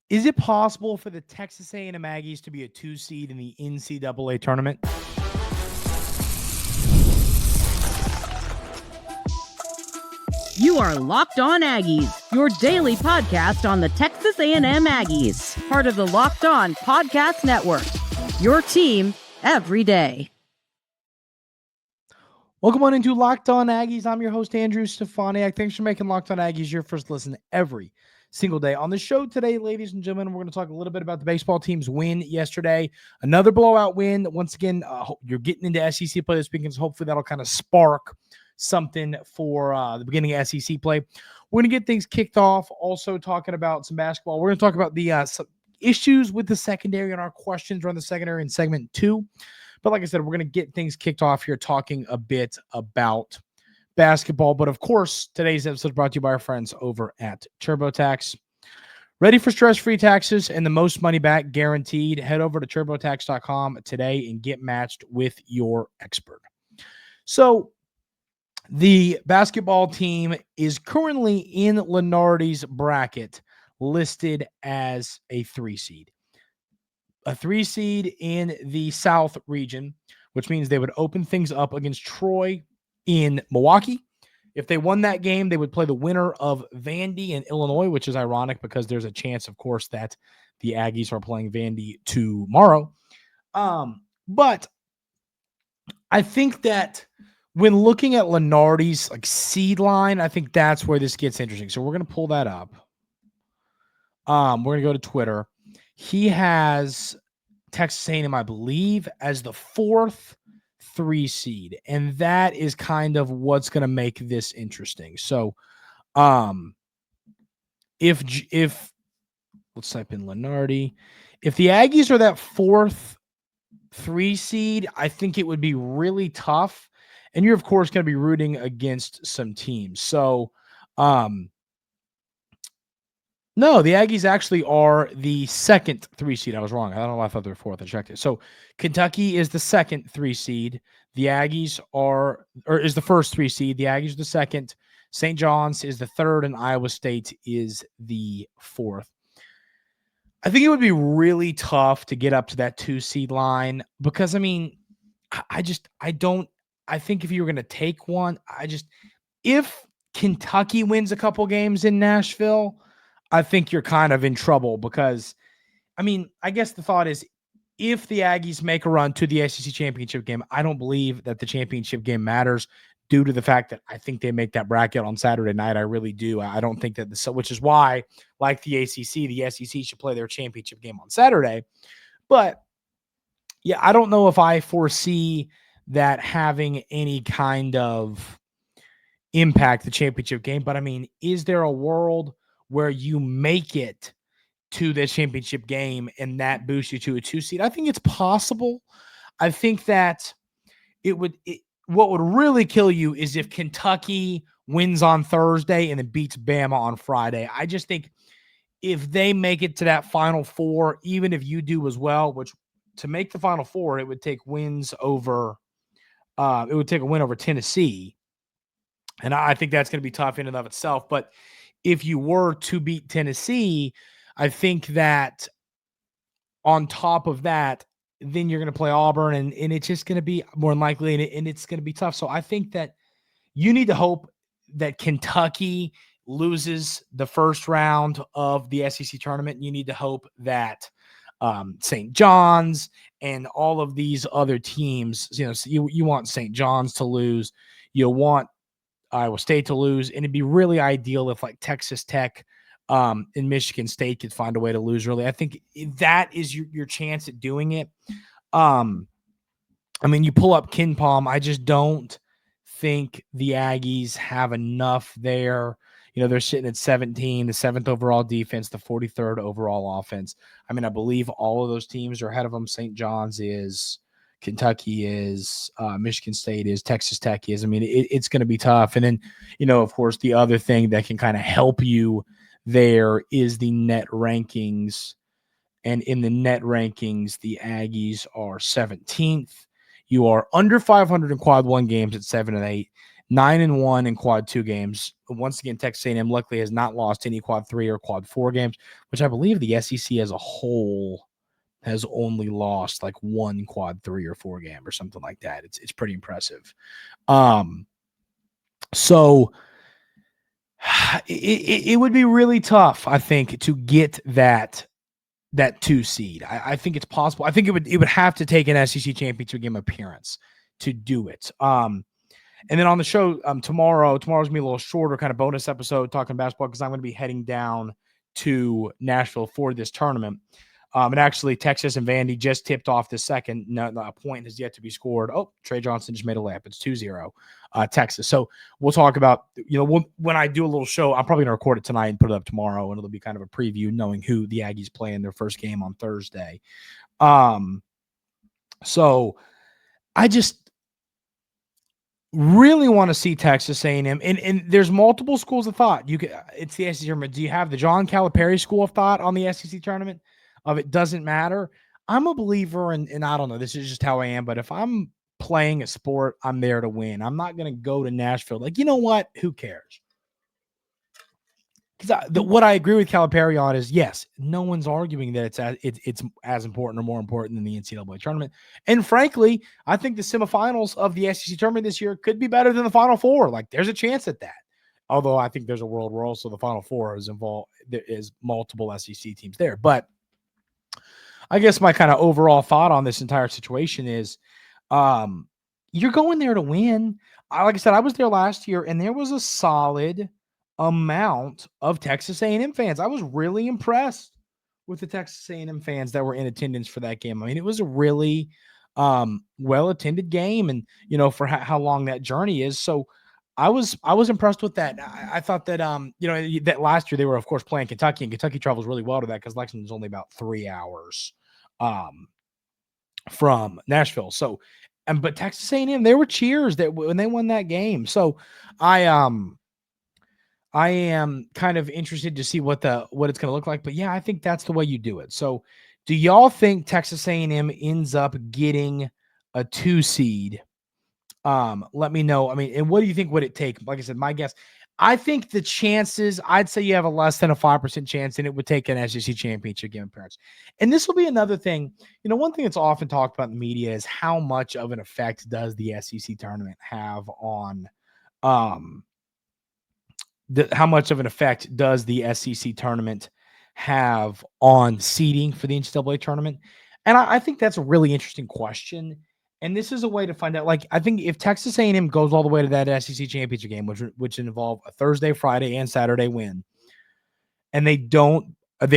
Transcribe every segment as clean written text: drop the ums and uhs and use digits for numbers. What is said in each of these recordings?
Is it possible for the Texas A&M Aggies to be a 2 seed in the NCAA tournament? You are Locked On Aggies, your daily podcast on the Texas A&M Aggies, part of the Locked On Podcast Network, your team every day. Welcome on into Locked On Aggies. I'm your host, Andrew Stefaniak. Thanks for making Locked On Aggies your first listen every single day. On the show today, ladies and gentlemen, we're going to talk a little bit about the baseball team's win yesterday. Another blowout win. Once again, you're getting into SEC play this weekend, so hopefully that'll kind of spark something for the beginning of SEC play. We're going to get things kicked off, also talking about some basketball. We're going to talk about the some issues with the secondary and our questions around the secondary in segment 2. But like I said, we're going to get things kicked off here talking a bit about basketball. But of course, today's episode is brought to you by our friends over at TurboTax. Ready for stress-free taxes and the most money back guaranteed? Head over to TurboTax.com today and get matched with your expert. So the basketball team is currently in Lenardi's bracket, listed as a 3 seed. A 3 seed in the South region, which means they would open things up against Troy in Milwaukee. If they won that game, they would play the winner of Vandy and Illinois, which is ironic because there's a chance, of course, that the Aggies are playing Vandy tomorrow. But I think that when looking at Lenardi's seed line, I think that's where this gets interesting. So we're going to pull that up. We're going to go to Twitter. He has Texas A&M, I believe, as the 4th 3 seed, and that is kind of what's going to make this interesting. So, if let's type in Lenardi, if the Aggies are that 4th 3 seed, I think it would be really tough, and you're of course going to be rooting against some teams. So, no, the Aggies actually are the 2nd 3 seed. I was wrong. I don't know why I thought they were 4th. I checked it. So Kentucky is the 2nd 3 seed. The Aggies is the 1st 3 seed. The Aggies are the 2nd. St. John's is the 3rd, and Iowa State is the 4th. I think it would be really tough to get up to that 2 seed line because, I mean, I think if you were going to take one, if Kentucky wins a couple games in Nashville, I think you're kind of in trouble because, I mean, I guess the thought is if the Aggies make a run to the SEC championship game, I don't believe that the championship game matters due to the fact that I think they make that bracket on Saturday night. I really do. I don't think that which is why, like the ACC, the SEC should play their championship game on Saturday. But yeah, I don't know if I foresee that having any kind of impact the championship game. But I mean, is there a world where you make it to the championship game and that boosts you to a 2 seed? I think it's possible. I think that what would really kill you is if Kentucky wins on Thursday and then beats Bama on Friday. I just think if they make it to that Final Four, even if you do as well, which to make the Final Four, it would take wins over, it would take a win over Tennessee. And I think that's going to be tough in and of itself. But if you were to beat Tennessee, I think that on top of that, then you're going to play Auburn, and it's just going to be more than likely, and it's going to be tough. So I think that you need to hope that Kentucky loses the first round of the SEC tournament. You need to hope that St. John's and all of these other teams, you want St. John's to lose. You want Iowa State to lose, and it'd be really ideal if like Texas Tech and Michigan State could find a way to lose. Really, I think that is your chance at doing it. I mean, you pull up Ken Palm. I just don't think the Aggies have enough there. They're sitting at 17, the 7th overall defense, the 43rd overall offense. I mean, I believe all of those teams are ahead of them. St. John's is, Kentucky is, Michigan State is, Texas Tech is. I mean, it's going to be tough. And then, of course, the other thing that can kind of help you there is the net rankings. And in the net rankings, the Aggies are 17th. You are under 500 in quad one games at 7-8. 9-1 in quad 2 games. Once again, Texas A&M luckily has not lost any quad 3 or quad 4 games, which I believe the SEC as a whole has only lost like one quad 3 or 4 game or something like that. It's pretty impressive. So it would be really tough, I think, to get that 2 seed. I think it's possible. I think it would have to take an SEC championship game appearance to do it. And then on the show tomorrow's gonna be a little shorter kind of bonus episode talking basketball because I'm going to be heading down to Nashville for this tournament. And actually, Texas and Vandy just tipped off the second. No, a point has yet to be scored. Oh, Trey Johnson just made a layup. It's 2-0 Texas. So we'll talk about, when I do a little show, I'm probably going to record it tonight and put it up tomorrow, and it'll be kind of a preview knowing who the Aggies play in their first game on Thursday. So I just really want to see Texas A&M, and there's multiple schools of thought. It's the SEC tournament. Do you have the John Calipari school of thought on the SEC tournament? Of it doesn't matter. I'm a believer in, and I don't know, this is just how I am, but if I'm playing a sport, I'm there to win. I'm not going to go to Nashville like, you know what? Who cares? Because what I agree with Calipari on is, yes, no one's arguing that it's as important or more important than the NCAA tournament. And frankly, I think the semifinals of the SEC tournament this year could be better than the Final Four. Like, there's a chance at that. Although I think there's a world where also the Final Four is involved. There is multiple SEC teams there. But I guess my kind of overall thought on this entire situation is you're going there to win. Like I said, I was there last year, and there was a solid amount of Texas A&M fans. I was really impressed with the Texas A&M fans that were in attendance for that game. I mean, it was a really well-attended game, and, for how long that journey is. So I was impressed with that. I thought that, that last year they were, of course, playing Kentucky, and Kentucky travels really well to that because Lexington's only about 3 hours from Nashville. So, but Texas A&M, there were cheers that when they won that game. So I am kind of interested to see what it's going to look like. But yeah, I think that's the way you do it. So do y'all think Texas A&M ends up getting a 2 seed? Let me know. I mean, and what do you think would it take? Like I said, my guess, I think the chances, I'd say you have a less than a 5% chance, and it would take an SEC championship game appearance. And this will be another thing. One thing that's often talked about in the media is how much of an effect does the SEC tournament have on, how much of an effect does the SEC tournament have on seeding for the NCAA tournament? And I think that's a really interesting question. And this is a way to find out. Like, I think if Texas A&M goes all the way to that SEC championship game, which involve a Thursday, Friday, and Saturday win, and they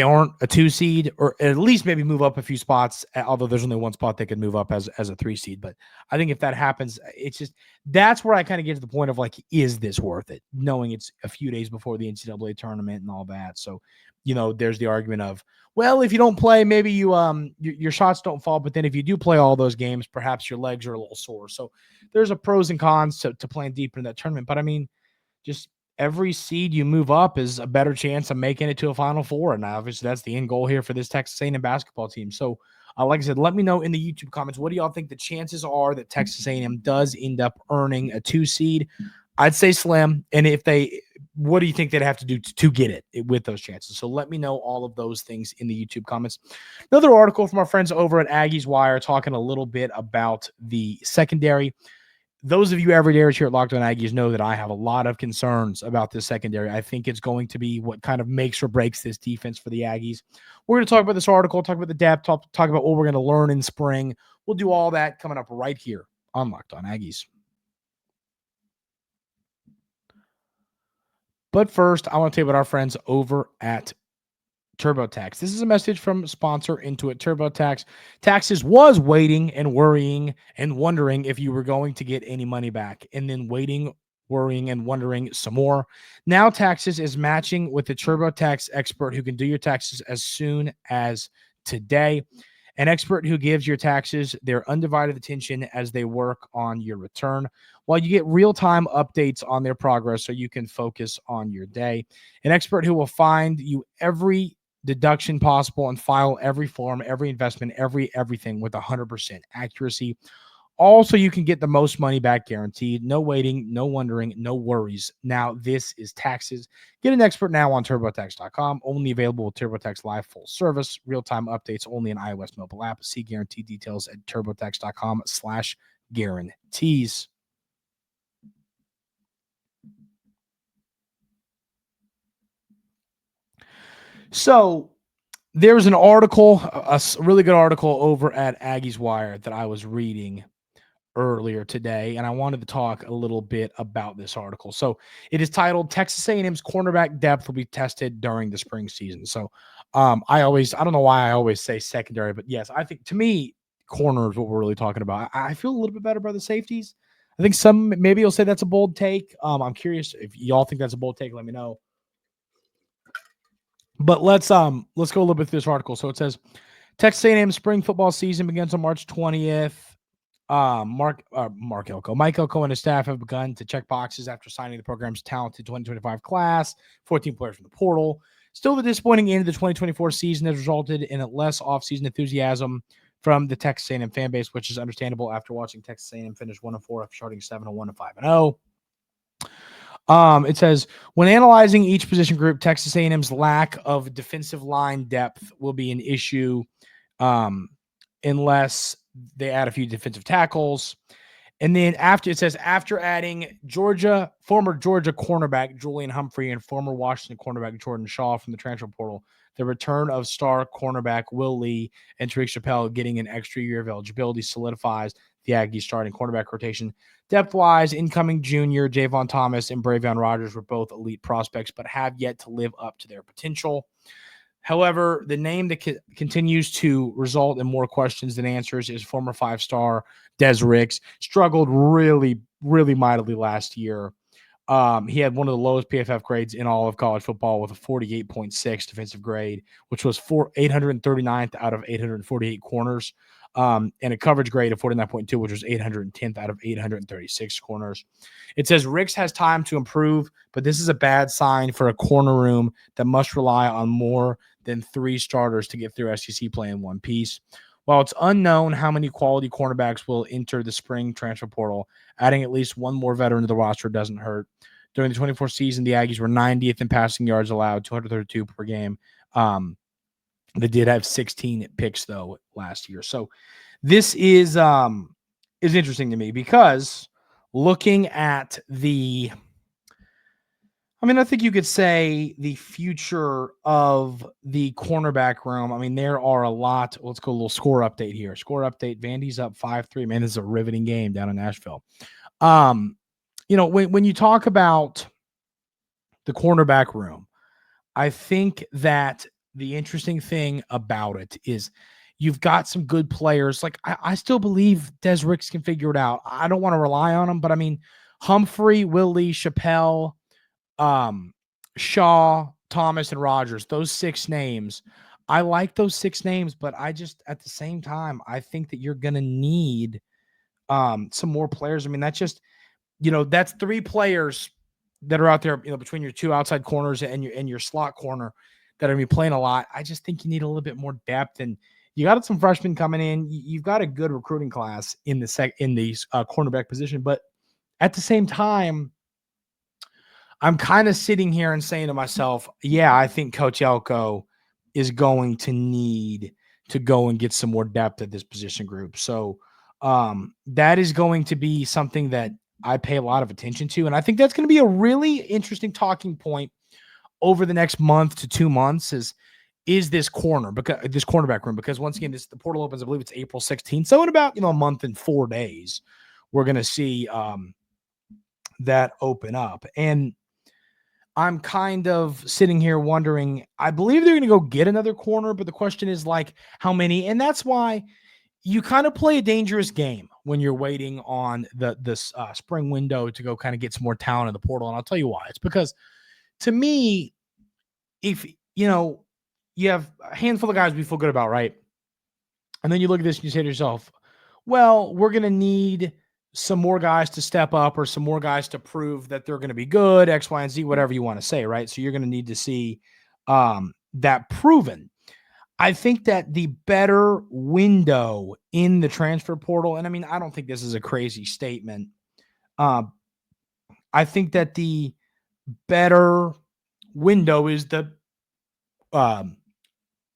aren't a 2 seed, or at least maybe move up a few spots, although there's only one spot they could move up as a 3 seed. But I think if that happens, it's just, that's where I kind of get to the point of like, is this worth it? Knowing it's a few days before the NCAA tournament and all that. So, there's the argument of, well, if you don't play, maybe your shots don't fall. But then if you do play all those games, perhaps your legs are a little sore. So there's a pros and cons to playing deeper in that tournament. But I mean, just every seed you move up is a better chance of making it to a Final Four. And obviously that's the end goal here for this Texas A&M basketball team. So like I said, let me know in the YouTube comments, what do y'all think the chances are that Texas A&M does end up earning a 2 seed? I'd say slim. And what do you think they'd have to do to get it with those chances? So let me know all of those things in the YouTube comments. Another article from our friends over at Aggies Wire talking a little bit about the secondary. Those of you every day here at Locked On Aggies know that I have a lot of concerns about this secondary. I think it's going to be what kind of makes or breaks this defense for the Aggies. We're going to talk about this article, talk about the depth, talk about what we're going to learn in spring. We'll do all that coming up right here on Locked On Aggies. But first, I want to tell you about our friends over at TurboTax. This is a message from sponsor Intuit TurboTax. Taxes was waiting and worrying and wondering if you were going to get any money back, and then waiting, worrying, and wondering some more. Now Taxes is matching with the TurboTax expert who can do your taxes as soon as today. An expert who gives your taxes their undivided attention as they work on your return, while you get real-time updates on their progress so you can focus on your day. An expert who will find you every deduction possible and file every form, every investment, everything with 100% accuracy. Also, you can get the most money back guaranteed. No waiting, no wondering, no worries. Now, this is taxes. Get an expert now on TurboTax.com. Only available with TurboTax Live full service. Real-time updates only in iOS mobile app. See guarantee details at TurboTax.com/guarantees. So there's an article, a really good article over at Aggies Wire that I was reading earlier today, and I wanted to talk a little bit about this article. So it is titled "Texas A&M's Cornerback Depth Will Be Tested During the Spring Season." So I don't know why I always say secondary, but yes, I think to me, corner is what we're really talking about. I feel a little bit better about the safeties. I think maybe you'll say that's a bold take. I'm curious if y'all think that's a bold take. Let me know. But let's go a little bit through this article. So it says Texas A&M spring football season begins on March 20th. Mike Elko and his staff have begun to check boxes after signing the program's talented 2025 class, 14 players from the portal. Still, the disappointing end of the 2024 season has resulted in a less offseason enthusiasm from the Texas A&M fan base, which is understandable after watching Texas A&M finish 1-4 after starting 7-1 and 5-0. It says, when analyzing each position group, Texas A&M's lack of defensive line depth will be an issue unless they add a few defensive tackles. And then after adding former Georgia cornerback Julian Humphrey and former Washington cornerback Jordan Shaw from the transfer portal, the return of star cornerback Will Lee and Tariq Chappelle getting an extra year of eligibility solidifies the Aggies starting cornerback rotation. Depth-wise, incoming junior Javon Thomas and Bravion Rogers were both elite prospects, but have yet to live up to their potential. However, the name that continues to result in more questions than answers is former five-star Des Ricks. Struggled really, really mightily last year. He had one of the lowest PFF grades in all of college football with a 48.6 defensive grade, which was 839th out of 848 corners, and a coverage grade of 49.2, which was 810th out of 836 corners. It says Ricks has time to improve, but this is a bad sign for a corner room that must rely on more than 3 starters to get through SEC play in one piece. While it's unknown how many quality cornerbacks will enter the spring transfer portal, adding at least one more veteran to the roster doesn't hurt. During the 24 season, the Aggies were 90th in passing yards allowed, 232 per game. They did have 16 picks, though, last year. So this is interesting to me because looking at I think you could say the future of the cornerback room. I mean, there are a lot. Let's go a little score update here. Score update. Vandy's up 5-3. Man, this is a riveting game down in Nashville. When you talk about the cornerback room, I think that the interesting thing about it is you've got some good players. Like I still believe Des Ricks can figure it out. I don't want to rely on him, but I mean, Humphrey, Willie, Chappelle, Shaw, Thomas, and Rogers, those 6 names. I like those 6 names, but I just, at the same time, I think that you're going to need some more players. I mean, that's just, that's 3 players that are out there, between your 2 outside corners and your slot corner that are going to be playing a lot. I just think you need a little bit more depth, and you got some freshmen coming in. You've got a good recruiting class in the cornerback position, but at the same time, I'm kind of sitting here and saying to myself, yeah, I think Coach Elko is going to need to go and get some more depth at this position group. So that is going to be something that I pay a lot of attention to. And I think that's going to be a really interesting talking point over the next month to 2 months is this cornerback room, because once again, the portal opens, I believe it's April 16th. So in about, a month and 4 days, we're going to see that open up. And I'm kind of sitting here wondering, I believe they're going to go get another corner, but the question is like how many? And that's why you kind of play a dangerous game when you're waiting on this spring window to go kind of get some more talent in the portal. And I'll tell you why. It's because to me, if, you have a handful of guys we feel good about, right? And then you look at this and you say to yourself, well, we're going to need some more guys to step up or some more guys to prove that they're going to be good, X, Y, and Z, whatever you want to say, right? So you're going to need to see that proven. I think that the better window in the transfer portal, and I mean, I don't think this is a crazy statement. I think that the better window is the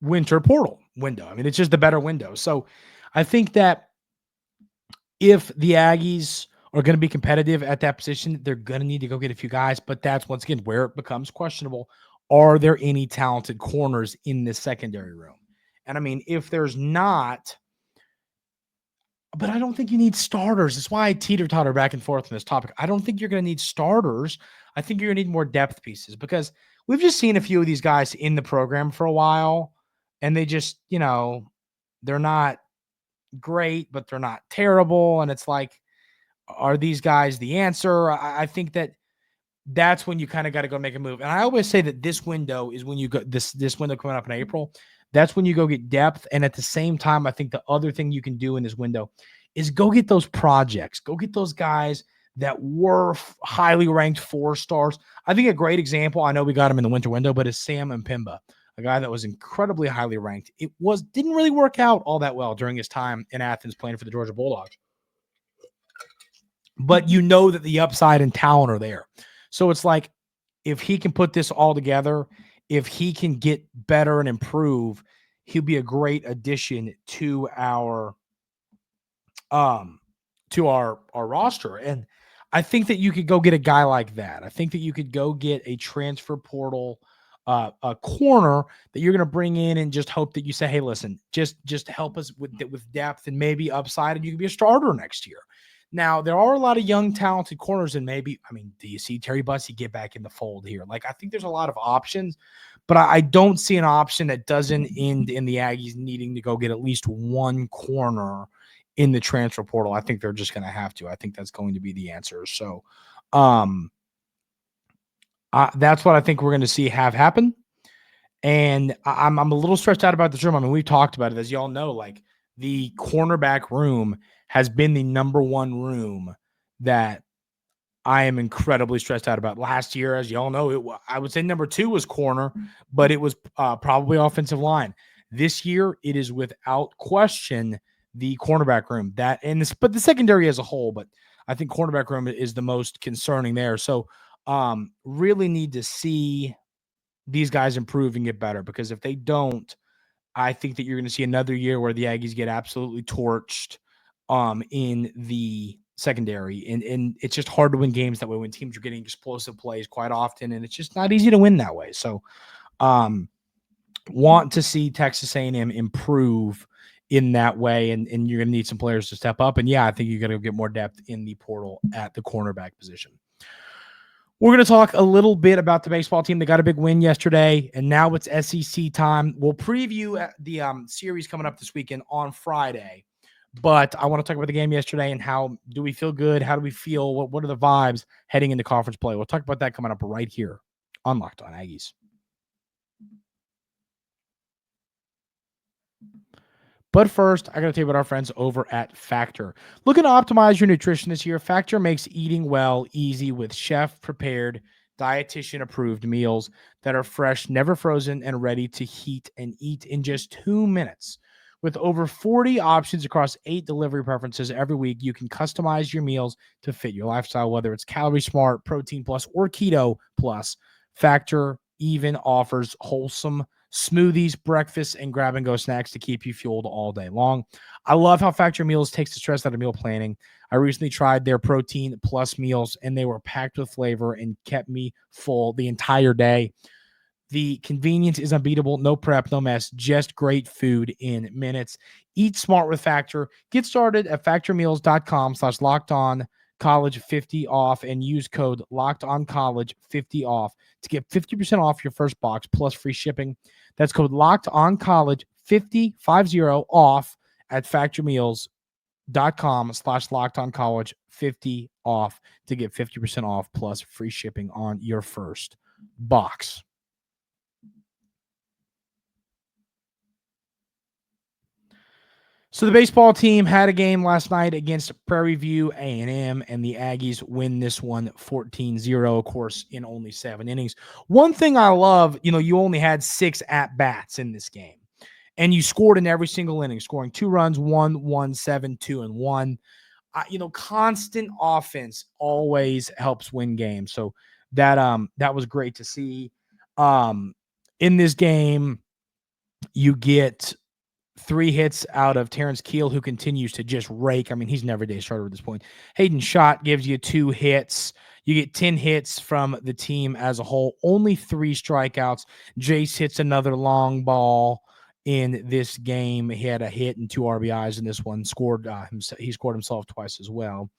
winter portal window. I mean, it's just the better window. So I think that if the Aggies are going to be competitive at that position, they're going to need to go get a few guys. But that's once again where it becomes questionable. Are there any talented corners in this secondary room? And I mean, if there's not, but I don't think you need starters. That's why I teeter-totter back and forth on this topic. I don't think you're going to need starters. I think you're going to need more depth pieces because we've just seen a few of these guys in the program for a while, and they just, they're not great, but they're not terrible. And it's like, are these guys the answer? I think that's when you kind of got to go make a move. And I always say that this window is when you go this window coming up in April. That's when you go get depth. And at the same time, I think the other thing you can do in this window is go get those projects. Go get those guys that were highly ranked 4 stars. I think a great example, I know we got him in the winter window, but is Sam Mpimba, a guy that was incredibly highly ranked. Didn't really work out all that well during his time in Athens playing for the Georgia Bulldogs. But you know that the upside and talent are there. So it's like, if he can put this all together, if he can get better and improve, he'll be a great addition to our roster. And I think that you could go get a guy like that. I think that you could go get a transfer portal, a corner that you're going to bring in and just hope that you say, hey, listen, just help us with depth and maybe upside, and you can be a starter next year. Now, there are a lot of young, talented corners, and do you see Terry Bussey get back in the fold here? Like, I think there's a lot of options, but I don't see an option that doesn't end in the Aggies needing to go get at least one corner in the transfer portal. I think they're just going to have to. I think that's going to be the answer. So that's what I think we're going to see have happen. And I'm a little stressed out about this room. I mean, we've talked about it. As y'all know, like, the cornerback room has been the number one room that I am incredibly stressed out about. Last year, as y'all know, I would say number 2 was corner, but it was probably offensive line. This year, it is without question the cornerback room. But the secondary as a whole, but I think cornerback room is the most concerning there. So really need to see these guys improve and get better, because if they don't, I think that you're going to see another year where the Aggies get absolutely torched in the secondary. And it's just hard to win games that way when teams are getting explosive plays quite often, and it's just not easy to win that way. So want to see Texas A&M improve in that way, and you're going to need some players to step up. And, yeah, I think you're going to get more depth in the portal at the cornerback position. We're going to talk a little bit about the baseball team. They got a big win yesterday, and now it's SEC time. We'll preview the series coming up this weekend on Friday, but I want to talk about the game yesterday and how do we feel good? How do we feel? What are the vibes heading into conference play? We'll talk about that coming up right here on Locked On Aggies. But first, I got to tell you about our friends over at Factor. Looking to optimize your nutrition this year, Factor makes eating well easy with chef-prepared, dietitian-approved meals that are fresh, never frozen, and ready to heat and eat in just 2 minutes. With over 40 options across 8 delivery preferences every week, you can customize your meals to fit your lifestyle, whether it's Calorie Smart, Protein Plus, or Keto Plus. Factor even offers wholesome smoothies, breakfast, and grab-and-go snacks to keep you fueled all day long. I love how Factor Meals takes the stress out of meal planning. I recently tried their Protein Plus meals, and they were packed with flavor and kept me full the entire day. The convenience is unbeatable. No prep, no mess, just great food in minutes. Eat smart with Factor. Get started at factormeals.com/lockedoncollege50 off and use code lockedoncollege50 off to get 50% off your first box plus free shipping. That's code lockedoncollege50 off at factormeals.com/lockedoncollege50 off to get 50% off plus free shipping on your first box. So the baseball team had a game last night against Prairie View A&M, and the Aggies win this one 14-0, of course, in only 7 innings. One thing I love, you only had 6 at-bats in this game. and you scored in every single inning, scoring 2 runs, 1, 7, 2, and 1. Constant offense always helps win games. So that was great to see. In this game, you get 3 hits out of Terrence Keel, who continues to just rake. I mean, he's an everyday starter at this point. Hayden Schott gives you 2 hits. You get 10 hits from the team as a whole. Only 3 strikeouts. Jace hits another long ball in this game. He had a hit and 2 RBIs in this one. He scored himself twice as well.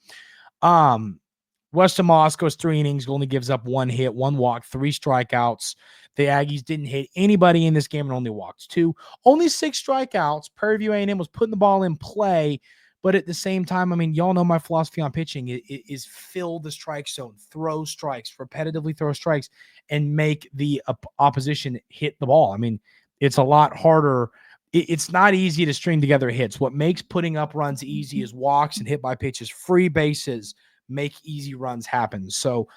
Weston Moss goes 3 innings, only gives up 1 hit, 1 walk, 3 strikeouts. The Aggies didn't hit anybody in this game and only walked 2. Only 6 strikeouts. Prairie View A&M was putting the ball in play, but at the same time, I mean, y'all know my philosophy on pitching is fill the strike zone, throw strikes, repetitively throw strikes, and make the opposition hit the ball. I mean, it's a lot harder. It's not easy to string together hits. What makes putting up runs easy is walks and hit by pitches, free bases, make easy runs happen. So,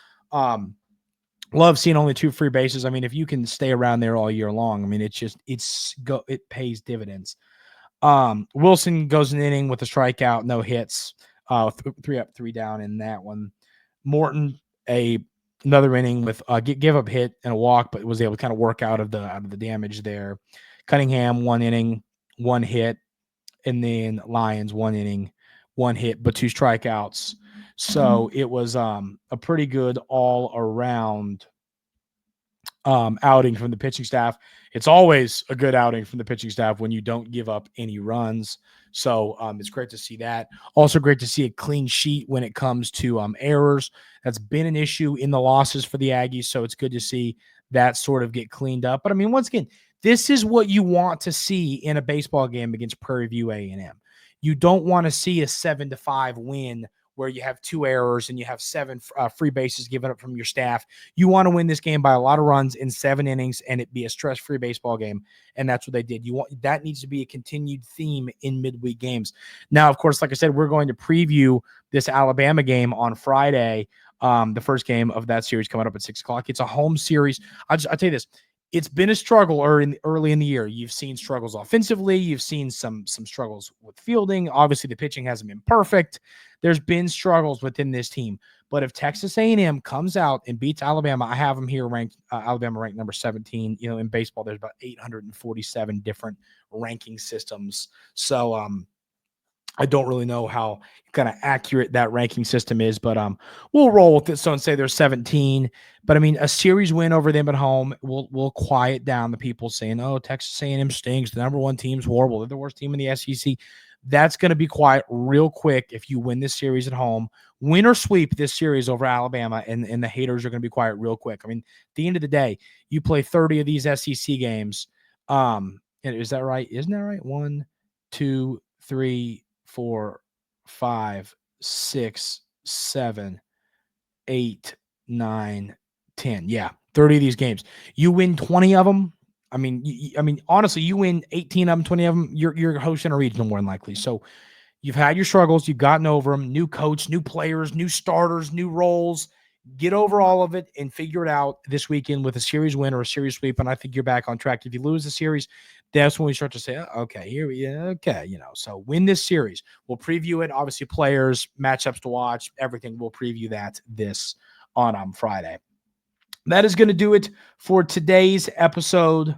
love seeing only 2 free bases. I mean, if you can stay around there all year long, I mean, it pays dividends. Wilson goes an inning with a strikeout, no hits, 3 up, 3 down in that one. Morton, another inning with give up hit and a walk, but was able to kind of work out of the damage there. Cunningham, 1 inning, 1 hit, and then Lions, 1 inning, 1 hit, but 2 strikeouts. So it was a pretty good all-around outing from the pitching staff. It's always a good outing from the pitching staff when you don't give up any runs. So it's great to see that. Also great to see a clean sheet when it comes to errors. That's been an issue in the losses for the Aggies, so it's good to see that sort of get cleaned up. But, I mean, once again, this is what you want to see in a baseball game against Prairie View A&M. You don't want to see a 7-5 win where you have 2 errors and you have 7 free bases given up from your staff. You want to win this game by a lot of runs in 7 innings and it be a stress-free baseball game, and that's what they did. That needs to be a continued theme in midweek games. Now, of course, like I said, we're going to preview this Alabama game on Friday, the first game of that series coming up at 6 o'clock. It's a home series. I'll tell you this. It's been a struggle early in the year. You've seen struggles offensively. You've seen some struggles with fielding. Obviously, the pitching hasn't been perfect. There's been struggles within this team. But if Texas A&M comes out and beats Alabama, I have them here ranked, Alabama ranked number 17. You know, in baseball, there's about 847 different ranking systems. So I don't really know how kind of accurate that ranking system is, but we'll roll with it. So and say there's 17. But I mean, a series win over them at home will quiet down the people saying, "Oh, Texas A&M stinks. The number 1 team's horrible. They're the worst team in the SEC." That's going to be quiet real quick if you win this series at home. Win or sweep this series over Alabama, and the haters are going to be quiet real quick. I mean, at the end of the day, you play 30 of these SEC games. And is that right? Isn't that right? 1, 2, 3, 4, 5, 6, 7, 8, 9, 10. Yeah, 30 of these games. You win 20 of them. I mean, honestly, you win 18 of them, 20 of them, you're hosting a regional more than likely. So you've had your struggles. You've gotten over them. New coach, new players, new starters, new roles. Get over all of it and figure it out this weekend with a series win or a series sweep, and I think you're back on track. If you lose the series, that's when we start to say, okay, so win this series. We'll preview it. Obviously, players, matchups to watch, everything. We'll preview that on Friday. That is going to do it for today's episode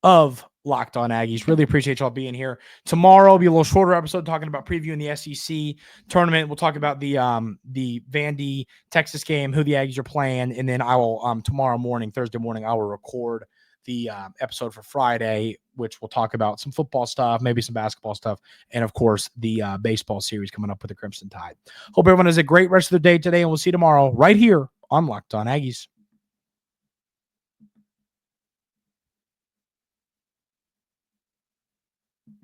of Locked On Aggies. Really appreciate y'all being here. Tomorrow will be a little shorter episode talking about previewing the SEC tournament. We'll talk about the Vandy Texas game, who the Aggies are playing, and then I will Thursday morning, I will record the episode for Friday, which we'll talk about some football stuff, maybe some basketball stuff, and of course the baseball series coming up with the Crimson Tide. Hope everyone has a great rest of the day today, and we'll see you tomorrow right here on Locked On Aggies.